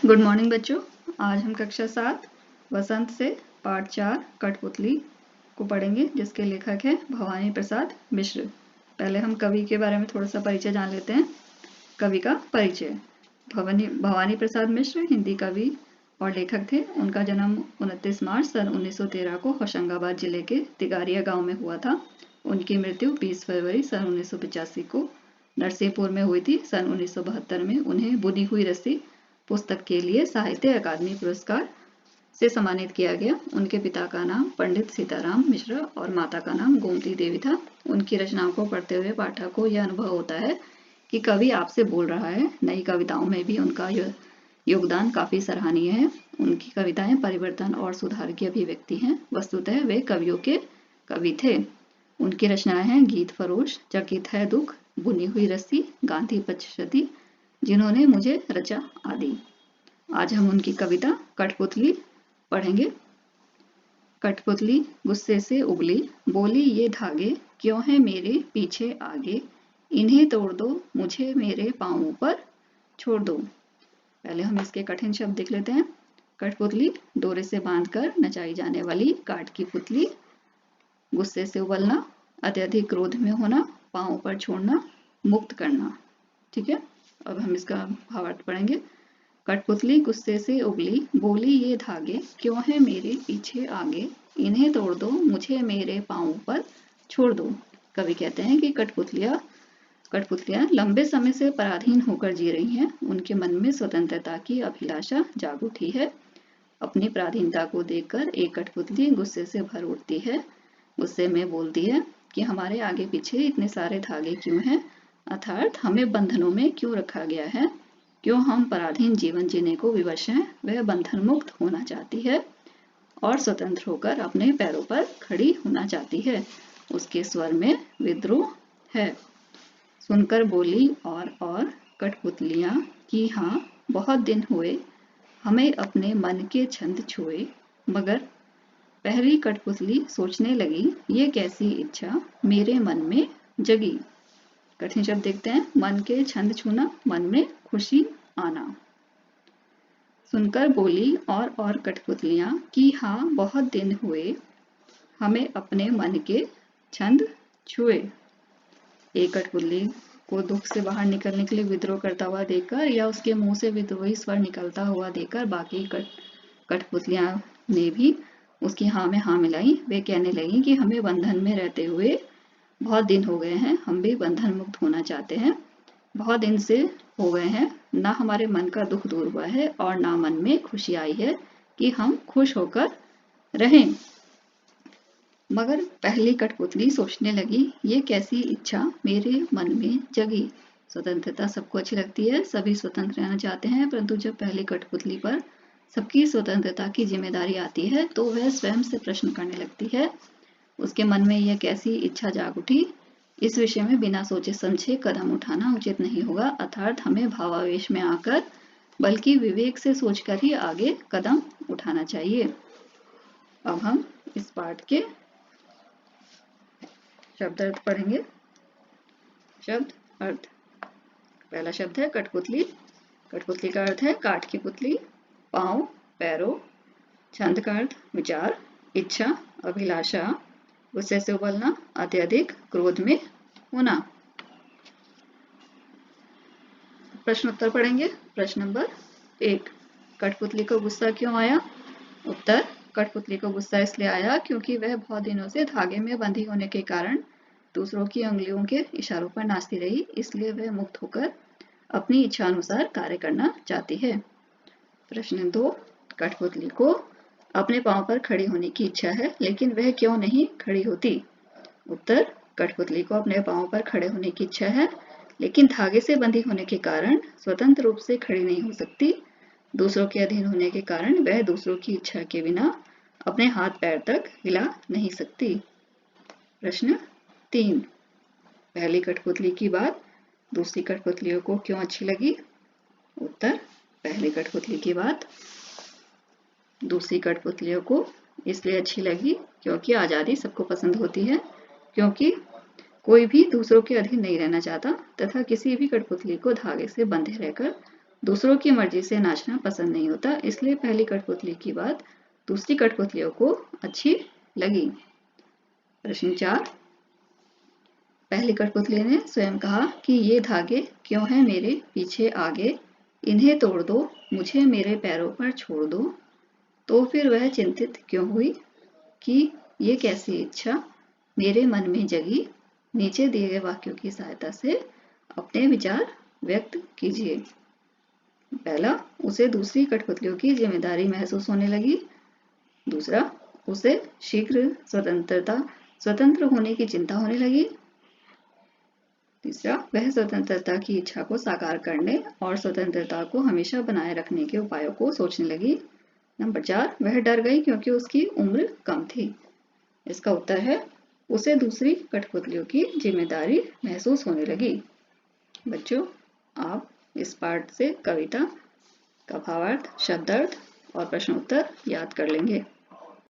Good morning बच्चों। आज हम कक्षा 7 वसंत से पाठ 4 कठपुतली को पढ़ेंगे, जिसके लेखक हैं भवानी प्रसाद मिश्र। पहले हम कवि के बारे में थोड़ा सा परिचय जान लेते हैं। कवि का परिचय। भवानी प्रसाद मिश्र हिंदी कवि और लेखक थे। उनका जन्म 29 मार्च सन 1913 को होशंगाबाद जिले के तिगारिया गांव में हुआ था। उनकी मृत्यु 20 फरवरी सन 1985 को नरसिंहपुर में हुई थी। सन 1972 में उन्हें बुनी हुई रस्सी पुस्तक के लिए साहित्य अकादमी पुरस्कार से सम्मानित किया गया। उनके पिता का नाम पंडित सीताराम मिश्र और माता का नाम गोमती देवी था। उनकी रचनाओं को पढ़ते हुए पाठक को यह अनुभव होता है कि कवि आपसे बोल रहा है। नई कविताओं में भी उनका योगदान काफी सराहनीय है। उनकी कविताएं परिवर्तन और सुधार की अभिव्यक्ति हैं। वस्तुतः वे कवियों के कवि थे। उनकी रचनाएं हैं गीत फरोश, चकित है दुख, बुनी हुई रस्सी, गांधी पचशती, जिन्होंने मुझे रचा आदि। आज हम उनकी कविता कठपुतली पढ़ेंगे। कठपुतली गुस्से से उबली, बोली ये धागे क्यों है मेरे पीछे आगे, इन्हें तोड़ दो मुझे मेरे पांवों पर छोड़ दो। पहले हम इसके कठिन शब्द देख लेते हैं। कठपुतली, डोरे से बांधकर नचाई जाने वाली काठ की पुतली। गुस्से से उबलना, अत्यधिक क्रोध में होना, पांवों पर छोड़ना, मुक्त करना। ठीक है, अब हम इसका भावार्थ पढ़ेंगे। कठपुतली गुस्से से उबली, बोली ये धागे क्यों है मेरे पीछे आगे, इन्हें तोड़ दो मुझे मेरे पांवों पर छोड़ दो। कवि कहते हैं कि कठपुतलियां लंबे समय से पराधीन होकर जी रही हैं। उनके मन में स्वतंत्रता की अभिलाषा जाग उठी है। अपनी पराधीनता को देखकर एक कठपुतली गुस्से से भर उठती है। गुस्से में बोलती है कि हमारे आगे पीछे इतने सारे धागे क्यों हैं, अर्थात हमें बंधनों में क्यों रखा गया है, क्यों हम पराधीन जीवन जीने को विवश हैं। वह बंधन मुक्त होना चाहती है और स्वतंत्र होकर अपने पैरों पर खड़ी होना चाहती है। उसके स्वर में विद्रोह है। सुनकर बोली और कठपुतलियां कि हाँ बहुत दिन हुए हमें अपने मन के छंद छुए, मगर पहली कठपुतली सोचने लगी ये कैसी इच्छा मेरे मन में जगी। कठिन शब्द देखते हैं। मन के छंद छूना, मन में खुशी आना। सुनकर बोली और कठपुतलियां कि हाँ बहुत दिन हुए हमें अपने मन के छंद छुए। एक कठपुतली को दुख से बाहर निकलने के लिए विद्रोह करता हुआ देखकर या उसके मुंह से विद्रोही स्वर निकलता हुआ देखकर बाकी कठपुतलियां ने भी उसकी हाँ में हाँ मिलाई। वे कहने लगी कि हमें बंधन में रहते हुए बहुत दिन हो गए हैं, हम भी बंधन मुक्त होना चाहते हैं। बहुत दिन से हो गए हैं, ना हमारे मन का दुख दूर हुआ है और ना मन में खुशी आई है कि हम खुश होकर रहें। मगर पहली कठपुतली सोचने लगी ये कैसी इच्छा मेरे मन में जगी। स्वतंत्रता सबको अच्छी लगती है, सभी स्वतंत्र रहना चाहते हैं, परंतु जब पहली कठपुतली पर सबकी स्वतंत्रता की जिम्मेदारी आती है तो वह स्वयं से प्रश्न करने लगती है। उसके मन में यह कैसी इच्छा जाग उठी। इस विषय में बिना सोचे समझे कदम उठाना उचित नहीं होगा, अर्थात हमें भावावेश में आकर बल्कि विवेक से सोचकर ही आगे कदम उठाना चाहिए। अब हम इस पाठ के शब्द अर्थ पढ़ेंगे। शब्द अर्थ। पहला शब्द है कठपुतली। कठपुतली का अर्थ है काठ की पुतली। पांव, पैरों। छंद का अर्थ विचार, इच्छा, अभिलाषा। गुस्से से उबलना, अत्यधिक क्रोध में होना। प्रश्न उत्तर पढ़ेंगे। प्रश्न नंबर 1, कठपुतली को गुस्सा क्यों आया? उत्तर, कठपुतली को गुस्सा इसलिए आया क्योंकि वह बहुत दिनों से धागे में बंधी होने के कारण दूसरों की उंगलियों के इशारों पर नाचती रही, इसलिए वह मुक्त होकर अपनी इच्छा अनुसार कार्य करना चाहती है। प्रश्न 2, कठपुतली को अपने पांव पर खड़ी होने की इच्छा है, लेकिन वह क्यों नहीं खड़ी होती? उत्तर, कठपुतली को अपने पांव पर खड़े होने की इच्छा है, लेकिन धागे से बंधी होने के कारण स्वतंत्र रूप से खड़ी नहीं हो सकती। दूसरों के अधीन होने के कारण वह दूसरों की इच्छा के बिना अपने हाथ पैर तक हिला नहीं सकती। प्रश्न 3, पहली कठपुतली की बात दूसरी कठपुतलियों को क्यों अच्छी लगी? उत्तर, पहली कठपुतली की बात दूसरी कठपुतलियों को इसलिए अच्छी लगी क्योंकि आजादी सबको पसंद होती है, क्योंकि कोई भी दूसरों के अधीन नहीं रहना चाहता तथा किसी भी कठपुतली को धागे से बंधे रहकर दूसरों की मर्जी से नाचना पसंद नहीं होता, इसलिए पहली कठपुतली की बात दूसरी कठपुतलियों को अच्छी लगी। प्रश्न 4। पहली कठपुतली ने स्वयं कहा कि ये धागे क्यों हैं मेरे पीछे आगे, इन्हें तोड़ दो, मुझे मेरे पैरों पर छोड़ दो। तो फिर वह चिंतित क्यों हुई कि ये कैसी इच्छा मेरे मन में जगी। नीचे दिए गए वाक्यों की सहायता से अपने विचार व्यक्त कीजिए। पहला, उसे दूसरी कठपुतलियों की जिम्मेदारी महसूस होने लगी। दूसरा, उसे शीघ्र स्वतंत्र होने की चिंता होने लगी। तीसरा, वह स्वतंत्रता की इच्छा को साकार करने और स्वतंत्रता को हमेशा बनाए रखने के उपायों को सोचने लगी। नंबर 4, वह डर गई क्योंकि उसकी उम्र कम थी। इसका उत्तर है, उसे दूसरी कठपुतलियों की जिम्मेदारी महसूस होने लगी। बच्चों, आप इस पाठ से कविता का भावार्थ, शब्दार्थ और प्रश्नोत्तर याद कर लेंगे।